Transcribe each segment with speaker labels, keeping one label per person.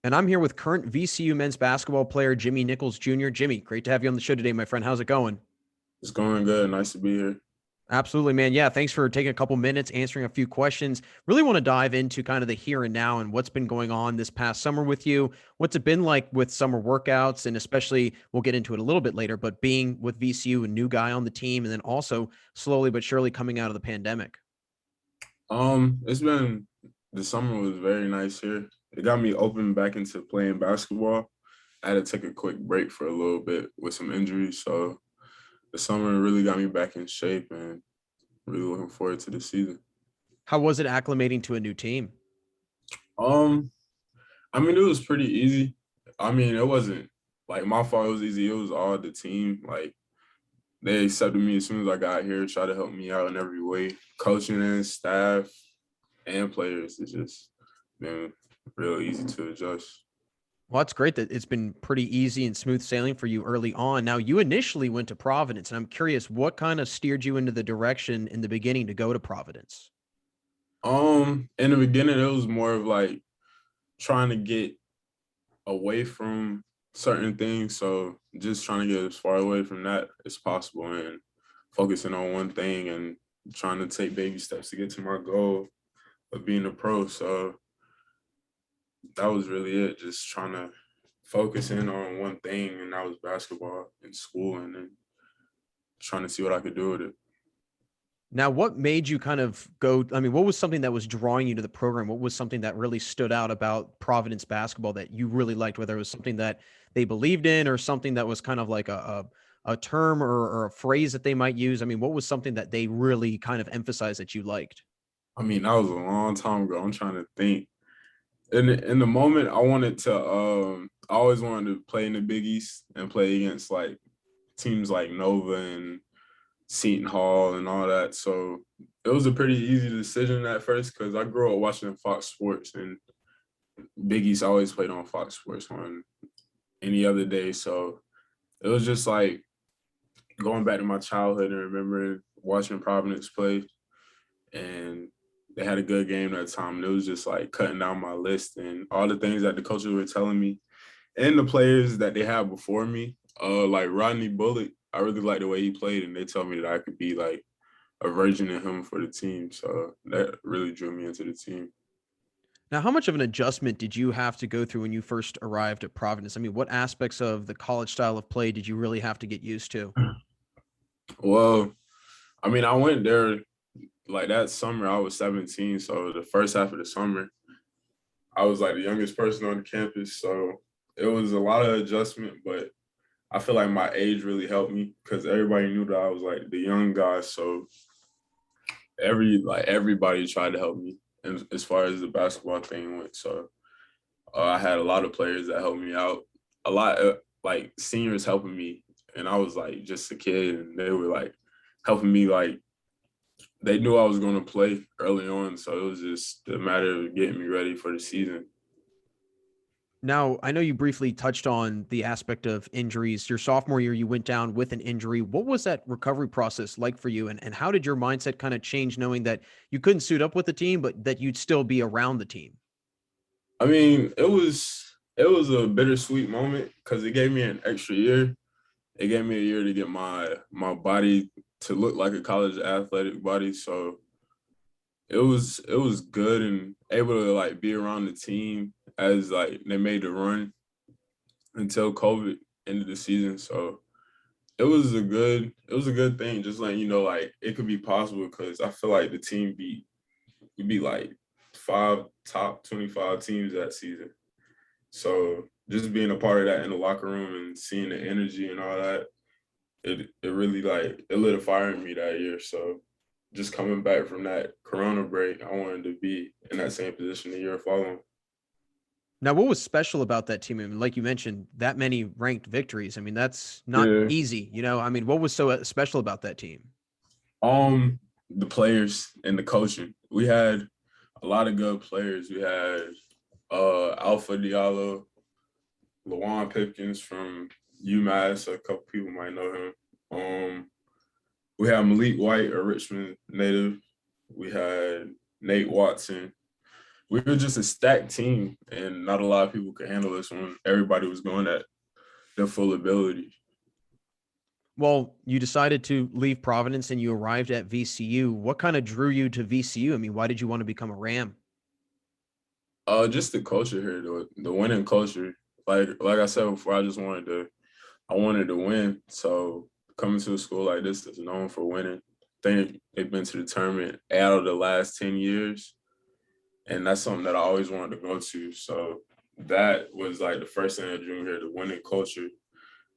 Speaker 1: And I'm here with current VCU men's basketball player Jimmy Nichols Jr. Jimmy, great to have you on the show today, my friend. How's it going?
Speaker 2: It's going good. Nice to be here.
Speaker 1: Absolutely, man. Yeah, thanks for taking a couple minutes, answering a few questions. Really want to dive into kind of the here and now and what's been going on this past summer with you. What's it been like with summer workouts? And especially, we'll get into it a little bit later, but being with VCU, a new guy on the team, and then also slowly but surely coming out of the pandemic.
Speaker 2: It's been the summer was very nice here. It got me open back into playing basketball. I had to take a quick break for a little bit with some injuries, so the summer really got me back in shape and really looking forward to the season.
Speaker 1: How was it acclimating to a new team?
Speaker 2: Um, it was pretty easy. It wasn't like my fault. It was easy. It was all the team. Like they accepted me as soon as I got here, tried to help me out in every way, coaching and staff and players. It's just been real easy to adjust.
Speaker 1: Well, that's great that it's been pretty easy and smooth sailing for you early on. Now, you initially went to Providence, and I'm curious what kind of steered you into the direction in the beginning to go to Providence?
Speaker 2: In the beginning, it was more of like trying to get away from certain things. So just trying to get as far away from that as possible and focusing on one thing and trying to take baby steps to get to my goal of being a pro. So that was really it. Just trying to focus in on one thing, and that was basketball in school, and then trying to see what I could do with it.
Speaker 1: Now, what made you kind of go? I mean, what was something that was drawing you to the program? What was something that really stood out about Providence basketball that you really liked, whether it was something that they believed in or something that was kind of like a term or a phrase that they might use? I mean, what was something that they really kind of emphasized that you liked?
Speaker 2: That was a long time ago. I'm trying to think. In the moment, I always wanted to play in the Big East and play against like teams like Nova and Seton Hall and all that. So it was a pretty easy decision at first because I grew up watching Fox Sports, and Big East always played on Fox Sports on any other day. So it was just like going back to my childhood and remembering watching Providence play, and they had a good game that time. And it was just like cutting down my list and all the things that the coaches were telling me and the players that they had before me. Like Rodney Bullock, I really liked the way he played, and they told me that I could be like a version of him for the team. So that really drew me into the team.
Speaker 1: Now, how much of an adjustment did you have to go through when you first arrived at Providence? I mean, what aspects of the college style of play did you really have to get used to?
Speaker 2: Well, I went there like that summer. I was 17, so the first half of the summer, I was like the youngest person on the campus. So it was a lot of adjustment, but I feel like my age really helped me because everybody knew that I was like the young guy. So everybody tried to help me, and as far as the basketball thing went. So I had a lot of players that helped me out. A lot of like seniors helping me, and I was like just a kid, and they were like helping me. Like they knew I was going to play early on, so it was just a matter of getting me ready for the season.
Speaker 1: Now, I know you briefly touched on the aspect of injuries. Your sophomore year, you went down with an injury. What was that recovery process like for you? And how did your mindset kind of change knowing that you couldn't suit up with the team, but that you'd still be around the team?
Speaker 2: It was a bittersweet moment because it gave me an extra year. It gave me a year to get my body to look like a college athletic body. So it was good and able to like be around the team as like they made the run until COVID ended the season. So it was a good thing. Just letting you know like it could be possible because I feel like the team beat like 5 top 25 teams that season. So just being a part of that in the locker room and seeing the energy and all that, it really like it lit a fire in me that year. So just coming back from that Corona break, I wanted to be in that same position the year following.
Speaker 1: Now, what was special about that team? I mean, like you mentioned, that many ranked victories. I mean, that's not
Speaker 2: Yeah.
Speaker 1: easy. I mean, what was so special about that team?
Speaker 2: The players and the coaching. We had a lot of good players. We had Alpha Diallo, Lawan Pipkins from UMass. A couple people might know him. We had Malik White, a Richmond native. We had Nate Watson. we were just a stacked team, and not a lot of people could handle us when everybody was going at their full ability.
Speaker 1: Well, you decided to leave Providence and you arrived at VCU. What kind of drew you to VCU? I mean, why did you want to become a Ram?
Speaker 2: Just the culture here, the winning culture. Like I said before, I wanted to win. So coming to a school like this that's known for winning, I think they've been to the tournament out of the last 10 years. And that's something that I always wanted to go to. So that was like the first thing that drew me here, the winning culture.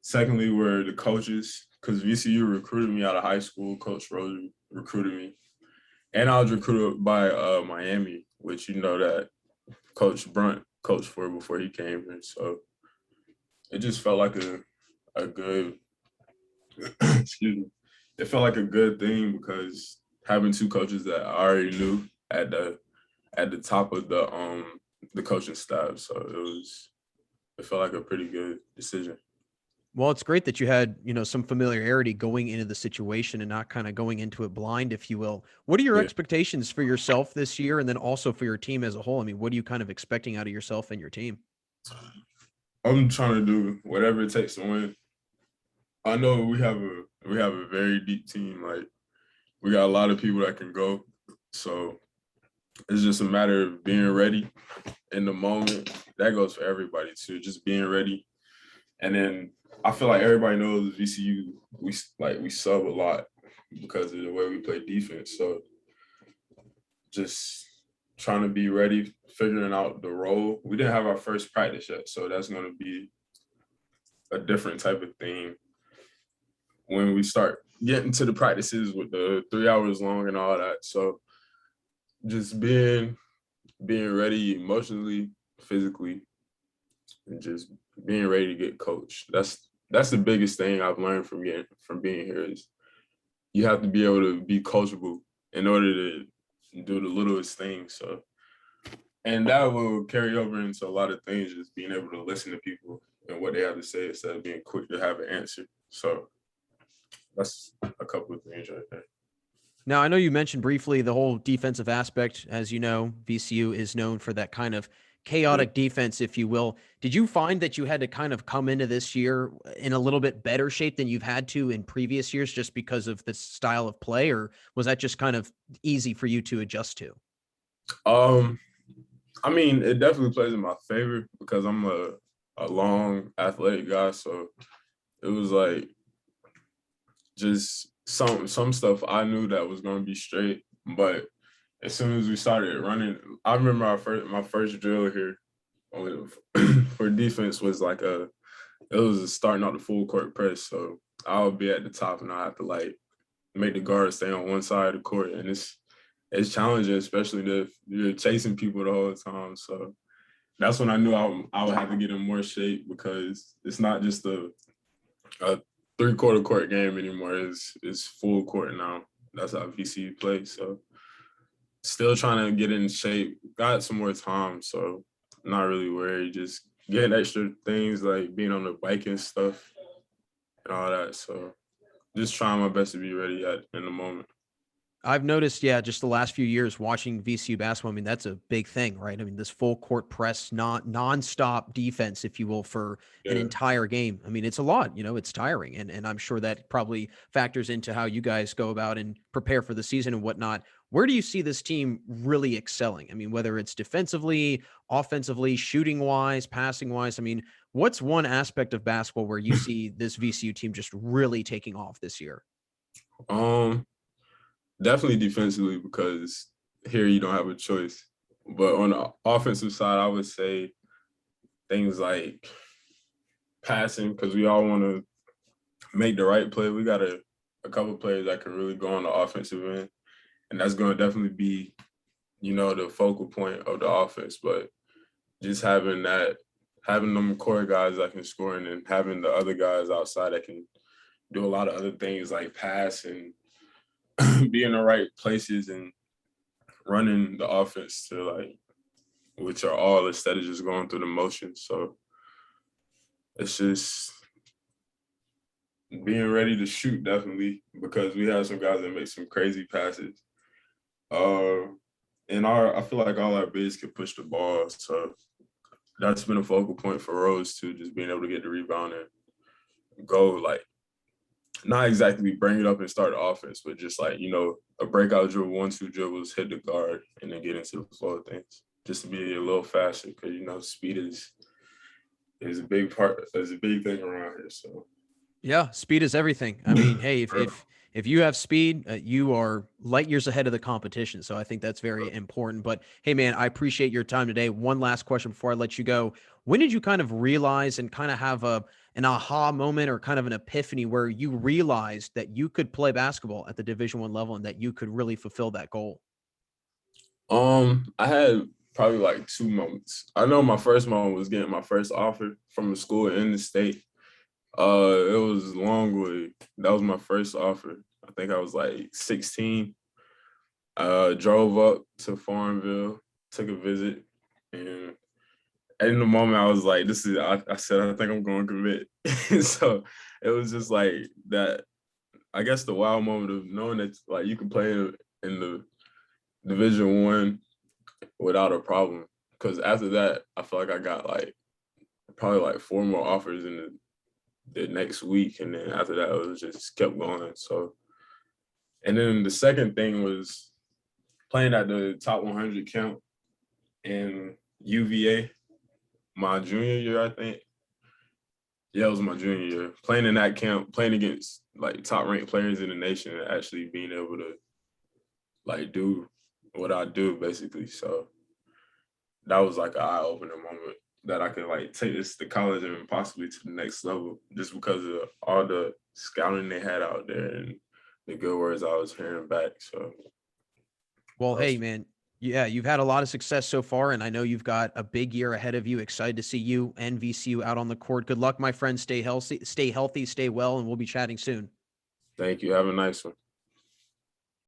Speaker 2: Secondly, were the coaches, because VCU recruited me out of high school. Coach Rose recruited me. And I was recruited by Miami, which you know that Coach Brunt coached for before he came here. So it just felt like a good excuse me. It felt like a good thing because having two coaches that I already knew at the top of the coaching staff. So it felt like a pretty good decision.
Speaker 1: Well, it's great that you had, some familiarity going into the situation and not kind of going into it blind, if you will. What are your
Speaker 2: Yeah.
Speaker 1: expectations for yourself this year and then also for your team as a whole? I mean, what are you kind of expecting out of yourself and your team?
Speaker 2: I'm trying to do whatever it takes to win. I know we have a very deep team. Like we got a lot of people that can go. So it's just a matter of being ready in the moment. That goes for everybody too. Just being ready. And then I feel like everybody knows VCU. We sub a lot because of the way we play defense. So just trying to be ready, figuring out the role. We didn't have our first practice yet, so that's going to be a different type of thing when we start getting to the practices with the 3 hours long and all that. So just being ready emotionally, physically, and just being ready to get coached. That's the biggest thing I've learned from being here is you have to be able to be coachable in order to do the littlest things. So and that will carry over into a lot of things, just being able to listen to people and what they have to say instead of being quick to have an answer. So that's a couple of things right there.
Speaker 1: Now, I know you mentioned briefly the whole defensive aspect. As you know, VCU is known for that kind of
Speaker 2: Yeah.
Speaker 1: chaotic defense, if you will. Did you find that you had to kind of come into this year in a little bit better shape than you've had to in previous years just because of this style of play, or was that just kind of easy for you to adjust to?
Speaker 2: Um, I mean, it definitely plays in my favor because I'm a long athletic guy. So it was like just some stuff I knew that was gonna be straight. But as soon as we started running, I remember my first drill here for defense was like it was starting out the full court press. So I would be at the top and I have to like make the guard stay on one side of the court, and it's challenging, especially if you're chasing people the whole time. So that's when I knew I would have to get in more shape because it's not just a 3/4 court game anymore. It's full court now. That's how VCU plays. So still trying to get in shape. Got some more time, so not really worried. Just getting extra things like being on the bike and stuff and all that. So just trying my best to be ready in the moment.
Speaker 1: I've noticed, yeah, just the last few years watching VCU basketball. I mean, that's a big thing, right? I mean, this full court press, not nonstop defense, if you will, for an
Speaker 2: Yeah.
Speaker 1: entire game. I mean, it's a lot. It's tiring, and I'm sure that probably factors into how you guys go about and prepare for the season and whatnot. Where do you see this team really excelling? I mean, whether it's defensively, offensively, shooting wise, passing wise. I mean, what's one aspect of basketball where you see this VCU team just really taking off this year?
Speaker 2: Um, Definitely defensively because here you don't have a choice. But on the offensive side, I would say things like passing because we all want to make the right play. We got a couple players that can really go on the offensive end, and that's going to definitely be, the focal point of the offense. But just having them core guys that can score, and then having the other guys outside that can do a lot of other things like pass and be in the right places and running the offense to like, which are all instead of just going through the motions. So it's just being ready to shoot definitely because we have some guys that make some crazy passes. Uh, and I feel like all our bigs can push the ball. So that's been a focal point for Rose too, just being able to get the rebound and go like not exactly bring it up and start the offense, but just like, a breakout dribble, 1-2 dribbles, hit the guard, and then get into the flow of things. Just to be a little faster because speed is a big thing around here. So
Speaker 1: Yeah, speed is everything. I mean, hey, if you have speed, you are light years ahead of the competition. So I think that's very important. But hey, man, I appreciate your time today. One last question before I let you go. When did you kind of realize and kind of have an aha moment or kind of an epiphany where you realized that you could play basketball at the Division I level and that you could really fulfill that goal?
Speaker 2: I had probably like two moments. I know my first moment was getting my first offer from a school in the state. It was Longwood. That was my first offer. I think I was like 16. Drove up to Farmville, took a visit, and in the moment I was like, I said, I think I'm going to commit. So it was just like that, I guess the wow moment of knowing that like you can play in the Division I without a problem. Because after that, I feel like I got like probably like four more offers in the next week. And then after that, it was just kept going. So, and then the second thing was playing at the top 100 camp in UVA my junior year, I think. Yeah, it was my junior year. Playing in that camp, playing against like top ranked players in the nation and actually being able to like do what I do basically. So that was like an eye-opening moment that I could like take this to college and possibly to the next level just because of all the scouting they had out there and the good words I was hearing back. So
Speaker 1: Well,
Speaker 2: that
Speaker 1: hey,
Speaker 2: was
Speaker 1: man. Yeah, you've had a lot of success so far, and I know you've got a big year ahead of you. Excited to see you and VCU out on the court. Good luck, my friend. Stay healthy, stay well, and we'll be chatting soon.
Speaker 2: thank you. Have a nice one.